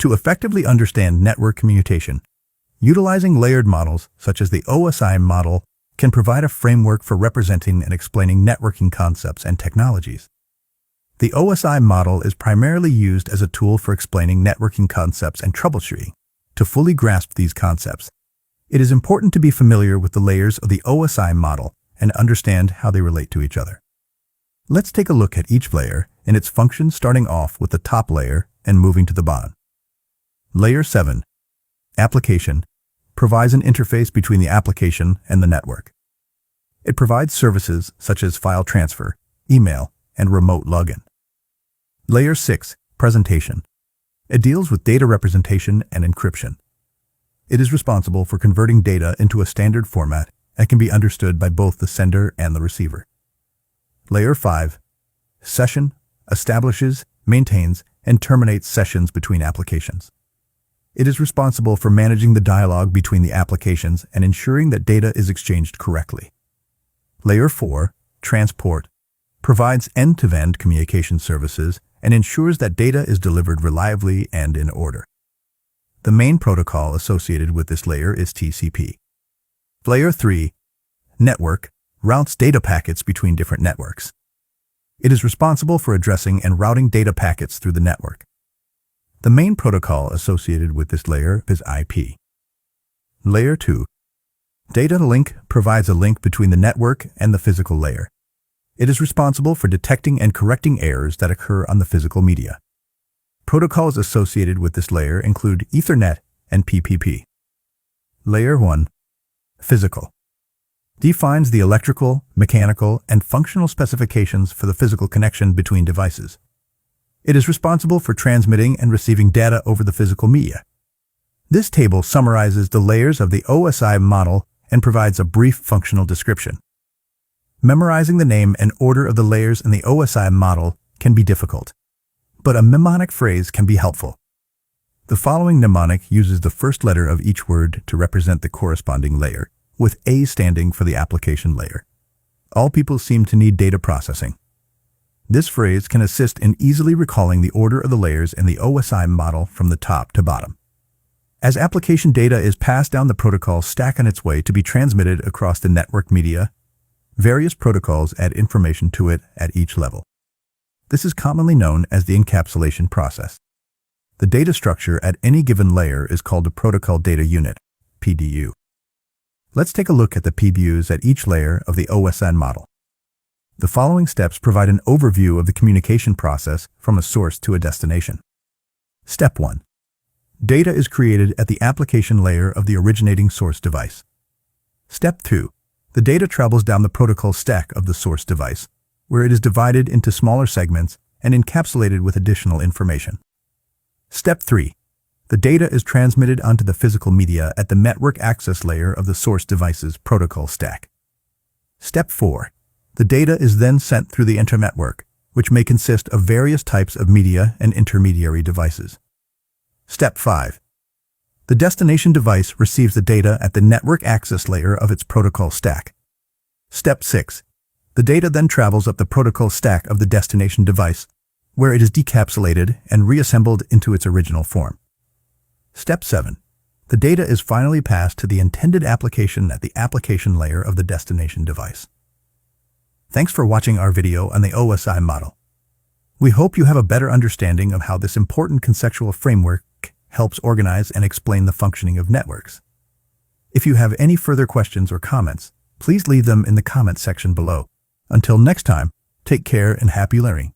To effectively understand network communication, utilizing layered models such as the OSI model can provide a framework for representing and explaining networking concepts and technologies. The OSI model is primarily used as a tool for explaining networking concepts and troubleshooting. To fully grasp these concepts, it is important to be familiar with the layers of the OSI model and understand how they relate to each other. Let's take a look at each layer and its function, starting off with the top layer and moving to the bottom. Layer 7, Application, provides an interface between the application and the network. It provides services such as file transfer, email, and remote login. Layer 6, Presentation. It deals with data representation and encryption. It is responsible for converting data into a standard format and can be understood by both the sender and the receiver. Layer 5, Session, establishes, maintains, and terminates sessions between applications. It is responsible for managing the dialogue between the applications and ensuring that data is exchanged correctly. Layer 4, Transport, provides end-to-end communication services and ensures that data is delivered reliably and in order. The main protocol associated with this layer is TCP. Layer 3, Network, routes data packets between different networks. It is responsible for addressing and routing data packets through the network. The main protocol associated with this layer is IP. Layer 2, Data Link, provides a link between the network and the physical layer. It is responsible for detecting and correcting errors that occur on the physical media. Protocols associated with this layer include Ethernet and PPP. Layer 1, Physical, defines the electrical, mechanical, and functional specifications for the physical connection between devices. It is responsible for transmitting and receiving data over the physical media. This table summarizes the layers of the OSI model and provides a brief functional description. Memorizing the name and order of the layers in the OSI model can be difficult, but a mnemonic phrase can be helpful. The following mnemonic uses the first letter of each word to represent the corresponding layer, with A standing for the application layer. All people seem to need data processing. This phrase can assist in easily recalling the order of the layers in the OSI model from the top to bottom. As application data is passed down the protocol stack on its way to be transmitted across the network media, various protocols add information to it at each level. This is commonly known as the encapsulation process. The data structure at any given layer is called a protocol data unit, PDU. Let's take a look at the PDUs at each layer of the OSI model. The following steps provide an overview of the communication process from a source to a destination. Step 1. Data is created at the application layer of the originating source device. Step 2. The data travels down the protocol stack of the source device, where it is divided into smaller segments and encapsulated with additional information. Step 3. The data is transmitted onto the physical media at the network access layer of the source device's protocol stack. Step 4. The data is then sent through the internetwork, which may consist of various types of media and intermediary devices. Step 5. The destination device receives the data at the network access layer of its protocol stack. Step 6. The data then travels up the protocol stack of the destination device, where it is decapsulated and reassembled into its original form. Step 7. The data is finally passed to the intended application at the application layer of the destination device. Thanks for watching our video on the OSI model. We hope you have a better understanding of how this important conceptual framework helps organize and explain the functioning of networks. If you have any further questions or comments, please leave them in the comment section below. Until next time, take care and happy learning.